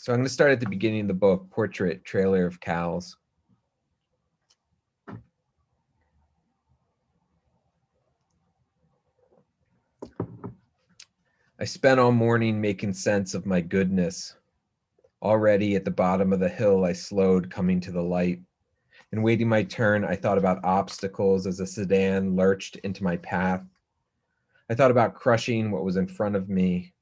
So I'm going to start at the beginning of the book, Portrait Trailer of Cows. I spent all morning making sense of my goodness. Already at the bottom of the hill, I slowed, coming to the light. And waiting my turn, I thought about obstacles as a sedan lurched into my path. I thought about crushing what was in front of me.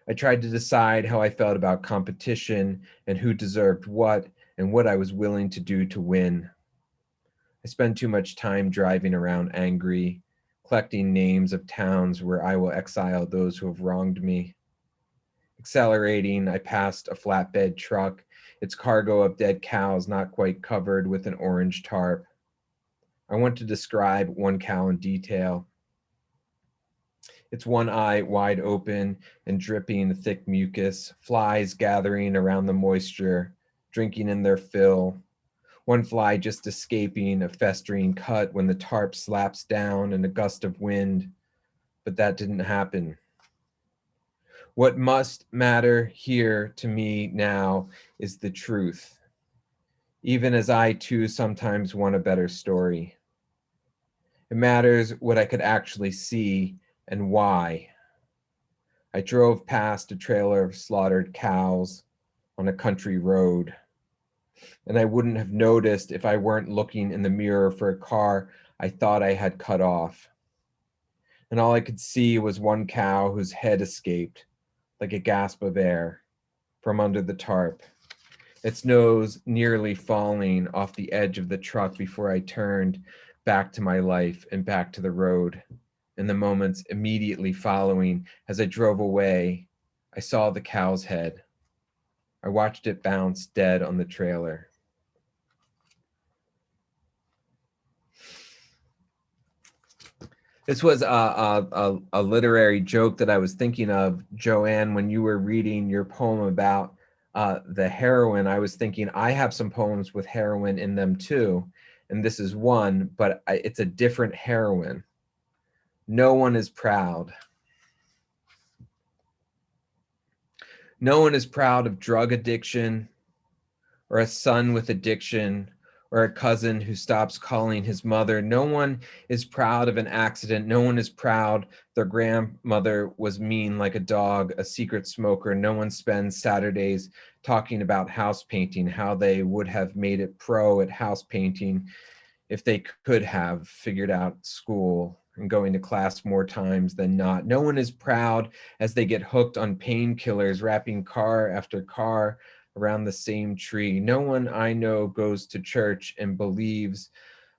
I tried to decide how I felt about competition and who deserved what and what I was willing to do to win. I spend too much time driving around angry, collecting names of towns where I will exile those who have wronged me. Accelerating, I passed a flatbed truck, its cargo of dead cows not quite covered with an orange tarp. I want to describe one cow in detail. Its one eye wide open and dripping thick mucus, flies gathering around the moisture, drinking in their fill. One fly just escaping a festering cut when the tarp slaps down in a gust of wind, but that didn't happen. What must matter here to me now is the truth, even as I too sometimes want a better story. It matters what I could actually see and why. I drove past a trailer of slaughtered cows on a country road, and I wouldn't have noticed if I weren't looking in the mirror for a car I thought I had cut off. And all I could see was one cow whose head escaped, like a gasp of air, from under the tarp, its nose nearly falling off the edge of the truck before I turned back to my life and back to the road. In the moments immediately following, as I drove away, I saw the cow's head. I watched it bounce dead on the trailer. This was a literary joke that I was thinking of, Joanne, when you were reading your poem about the heroine. I was thinking I have some poems with heroine in them too, and this is one, but it's a different heroine. No one is proud. No one is proud of drug addiction, or a son with addiction, or a cousin who stops calling his mother. No one is proud of an accident. No one is proud their grandmother was mean like a dog, a secret smoker. No one spends Saturdays talking about house painting, how they would have made it pro at house painting if they could have figured out school and going to class more times than not. No one is proud as they get hooked on painkillers, wrapping car after car around the same tree. No one I know goes to church and believes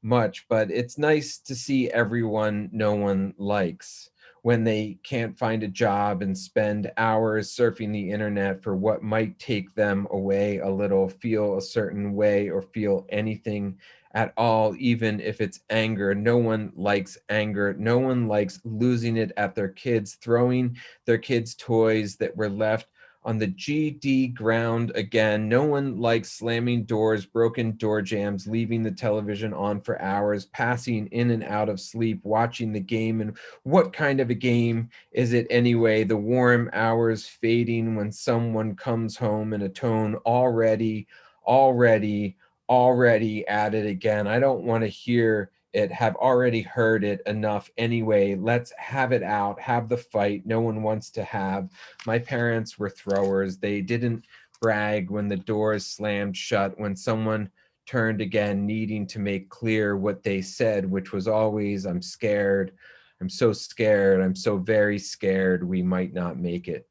much, but it's nice to see everyone no one likes when they can't find a job and spend hours surfing the internet for what might take them away a little, feel a certain way, or feel anything at all, even if it's anger. No one likes anger. No one likes losing it at their kids, throwing their kids' toys that were left on the GD ground again. No one likes slamming doors, broken door jams, leaving the television on for hours, passing in and out of sleep, watching the game. And what kind of a game is it anyway? The warm hours fading when someone comes home in a tone already at it again. I don't want to hear it, have already heard it enough anyway. Let's have it out, have the fight no one wants to have. My parents were throwers. They didn't brag when the doors slammed shut, when someone turned again, needing to make clear what they said, which was always, I'm scared. I'm so scared. I'm so very scared we might not make it.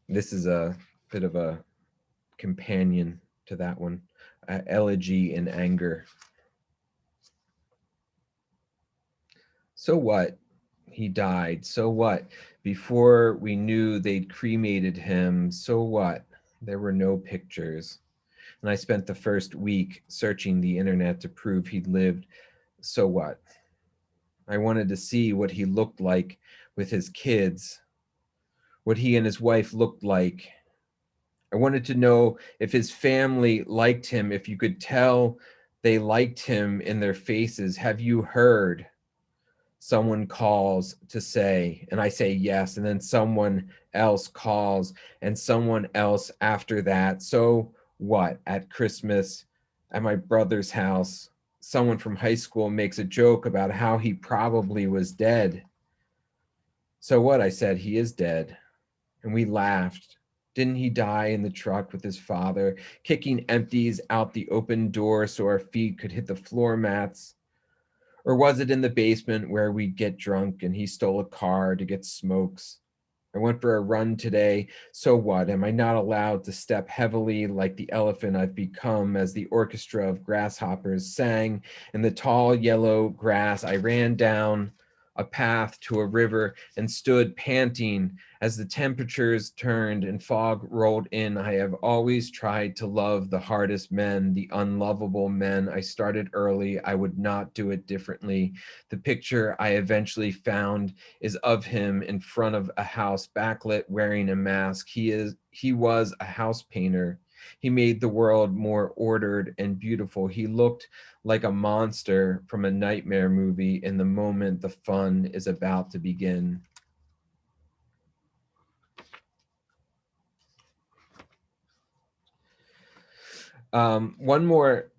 This is a bit of a companion to that one, Elegy in Anger. So what? He died. So what? Before we knew they'd cremated him, so what? There were no pictures. And I spent the first week searching the internet to prove he'd lived. So what? I wanted to see what he looked like with his kids, what he and his wife looked like. I wanted to know if his family liked him, if you could tell they liked him in their faces. Have you heard? someone calls to say, and I say yes, and then someone else calls, and someone else after that. So what? At Christmas, at my brother's house, someone from high school makes a joke about how he probably was dead. So what? I said, he is dead. And we laughed. Didn't he die in the truck with his father, kicking empties out the open door so our feet could hit the floor mats? Or was it in the basement where we'd get drunk and he stole a car to get smokes? I went for a run today. So what? Am I not allowed to step heavily like the elephant I've become as the orchestra of grasshoppers sang in the tall yellow grass? I ran down a path to a river and stood panting as the temperatures turned and fog rolled in. I have always tried to love the hardest men, the unlovable men. I started early. I would not do it differently. The picture I eventually found is of him in front of a house, backlit, wearing a mask. He was a house painter. He made the world more ordered and beautiful. He looked like a monster from a nightmare movie in the moment the fun is about to begin. One more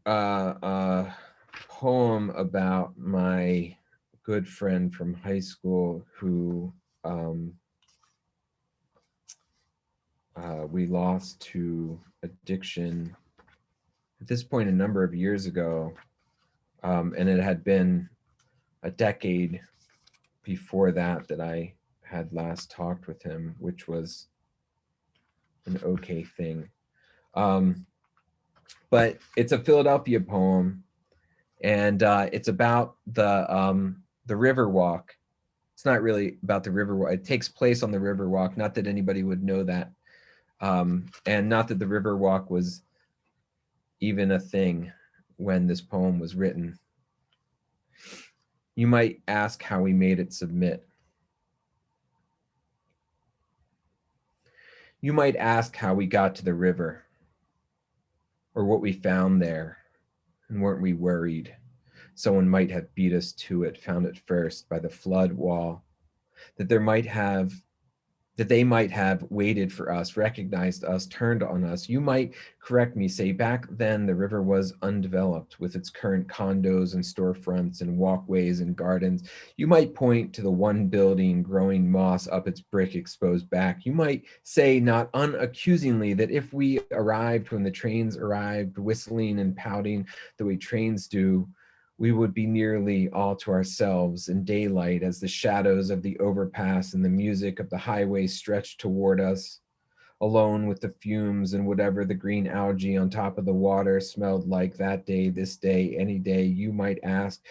poem about my good friend from high school who we lost to addiction at this point a number of years ago. And it had been a decade before that that I had last talked with him, which was an okay thing. But it's a Philadelphia poem, and it's about the river walk. It's not really about the river walk. It takes place on the river walk. Not that anybody would know that, and not that the river walk was even a thing when this poem was written. You might ask how we made it submit. You might ask how we got to the river, or what we found there, and weren't we worried? Someone might have beat us to it, found it first by the flood wall, that they might have waited for us, recognized us, turned on us. You might correct me, say back then the river was undeveloped with its current condos and storefronts and walkways and gardens. You might point to the one building growing moss up its brick exposed back. You might say not unaccusingly that if we arrived when the trains arrived, whistling and pouting the way trains do, we would be nearly all to ourselves in daylight as the shadows of the overpass and the music of the highway stretched toward us, alone with the fumes and whatever the green algae on top of the water smelled like that day, this day, any day. You might ask,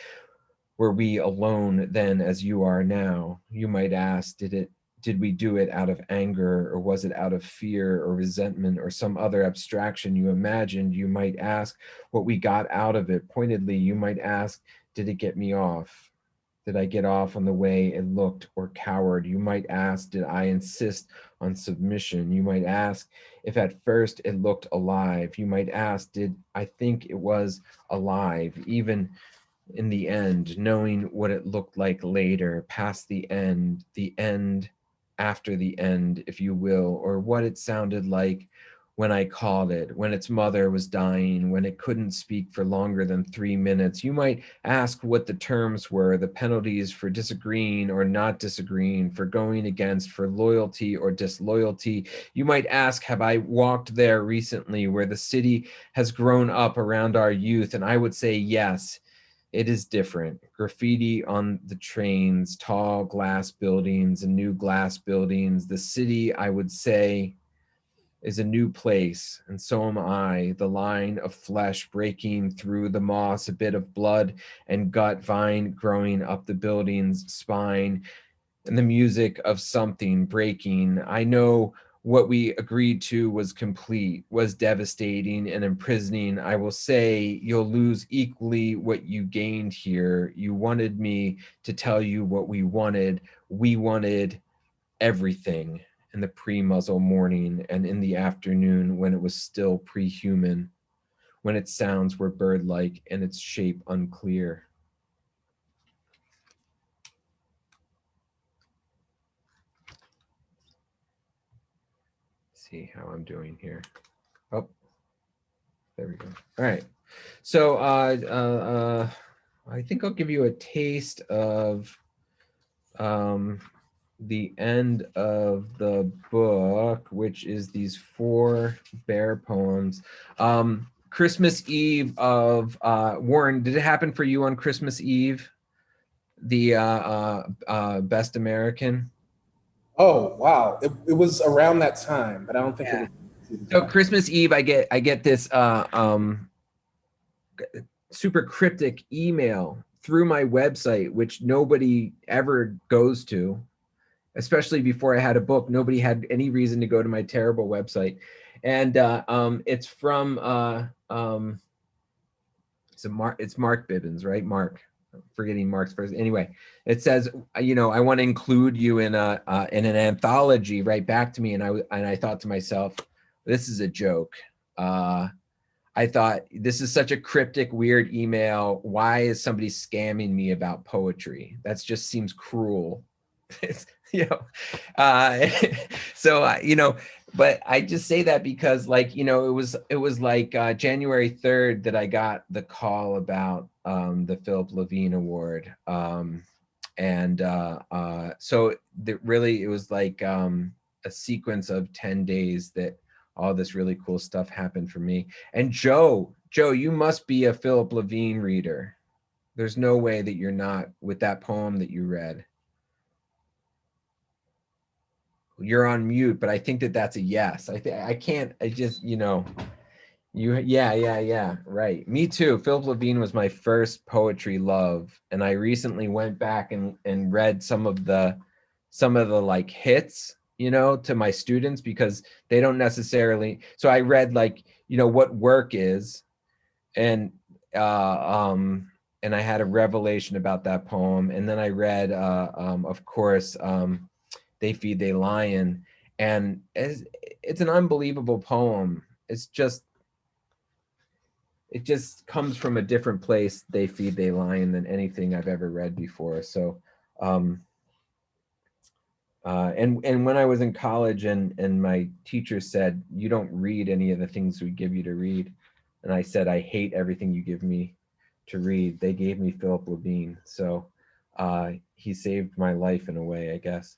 were we alone then as you are now? You might ask, did we do it out of anger, or was it out of fear or resentment or some other abstraction you imagined? You might ask what we got out of it. Pointedly, you might ask, did it get me off? Did I get off on the way it looked or cowered? You might ask, did I insist on submission? You might ask if at first it looked alive. You might ask, did I think it was alive, even in the end, knowing what it looked like later, past the end after the end, if you will, or what it sounded like when I called it, when its mother was dying, when it couldn't speak for longer than 3 minutes. You might ask what the terms were, the penalties for disagreeing or not disagreeing, for going against, for loyalty or disloyalty. You might ask, have I walked there recently where the city has grown up around our youth? And I would say yes. It is different. Graffiti on the trains, tall glass buildings and new glass buildings. The city, I would say, is a new place, and so am I. The line of flesh breaking through the moss, a bit of blood and gut vine growing up the building's spine, and the music of something breaking. I know what we agreed to was complete, was devastating and imprisoning. I will say you'll lose equally what you gained here. You wanted me to tell you what we wanted. We wanted everything in the pre-muzzle morning and in the afternoon when it was still pre-human, when its sounds were bird-like and its shape unclear. see how I'm doing here. Oh, there we go. All right. So I think I'll give you a taste of the end of the book, which is these 4 bear poems. Christmas Eve of Warren, did it happen for you on Christmas Eve? The Best American? Oh wow, it was around that time, but I don't think it Yeah. was the So exact. Christmas Eve, I get this super cryptic email through my website, which nobody ever goes to, especially before I had a book. Nobody had any reason to go to my terrible website. And it's from it's Mark Bibbins, right? Mark. I'm forgetting Mark's first. Anyway, it says, I want to include you in in an anthology. Right back to me, and I thought to myself, this is a joke. I thought, this is such a cryptic, weird email. Why is somebody scamming me about poetry? That just seems cruel. It's, you know, uh, so but I just say that because, like, it was like January 3rd that I got the call about the Philip Levine Award, and so really it was like a sequence of 10 days that all this really cool stuff happened for me. And Joe, you must be a Philip Levine reader. There's no way that you're not, with that poem that you read. You're on mute, but I think that that's a yes. I can't. I just yeah, right. Me too. Philip Levine was my first poetry love, and I recently went back and read some of the like hits, to my students, because they don't necessarily. So I read, like, what work is, and and I had a revelation about that poem, and then I read of course, They Feed They Lion, and it's an unbelievable poem. It just comes from a different place, They Feed They Lion, than anything I've ever read before. So and when I was in college, and my teacher said, you don't read any of the things we give you to read, and I said, I hate everything you give me to read, they gave me Philip Levine. So he saved my life in a way, I guess.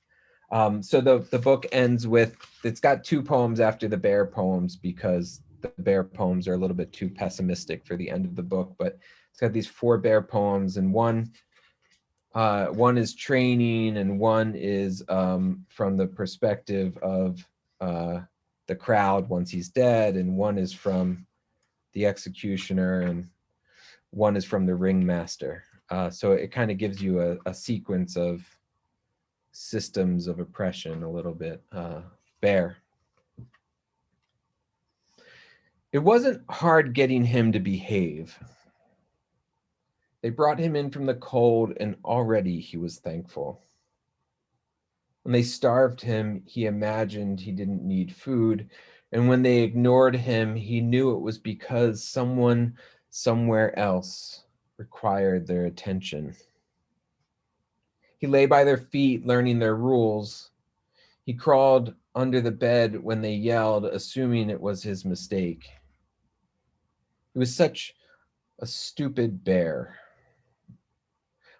So the book ends with, it's got 2 poems after the bear poems, because the bear poems are a little bit too pessimistic for the end of the book, but it's got these 4 bear poems, and one is training, and one is from the perspective of the crowd once he's dead, and one is from the executioner, and one is from the ringmaster. So it kind of gives you a sequence of systems of oppression a little bit. Bear. It wasn't hard getting him to behave. They brought him in from the cold, and already he was thankful. When they starved him, he imagined he didn't need food. And when they ignored him, he knew it was because someone somewhere else required their attention. He lay by their feet, learning their rules. He crawled under the bed when they yelled, assuming it was his mistake. He was such a stupid bear.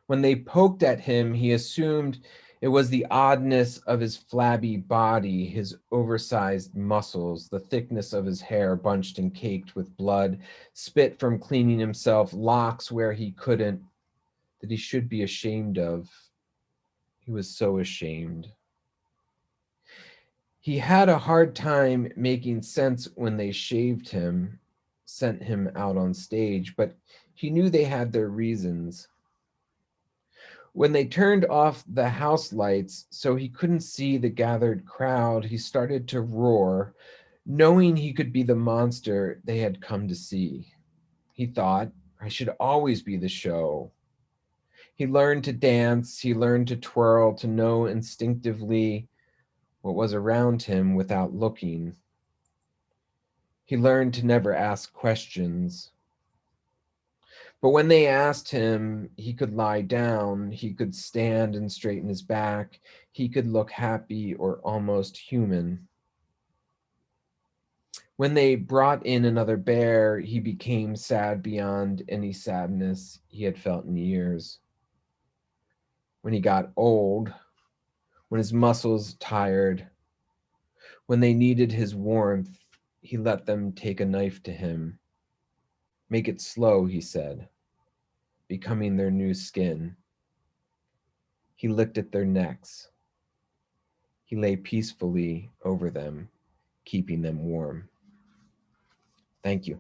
When they poked at him, he assumed it was the oddness of his flabby body, his oversized muscles, the thickness of his hair bunched and caked with blood, spit from cleaning himself, locks where he couldn't, that he should be ashamed of. He was so ashamed. He had a hard time making sense when they shaved him, sent him out on stage, but he knew they had their reasons. When they turned off the house lights so he couldn't see the gathered crowd, he started to roar, knowing he could be the monster they had come to see. He thought, I should always be the show. He learned to dance, he learned to twirl, to know instinctively what was around him without looking. He learned to never ask questions. But when they asked him, he could lie down, he could stand and straighten his back, he could look happy or almost human. When they brought in another bear, he became sad beyond any sadness he had felt in years. When he got old, when his muscles tired, when they needed his warmth, he let them take a knife to him. Make it slow, he said, becoming their new skin. He licked at their necks. He lay peacefully over them, keeping them warm. Thank you.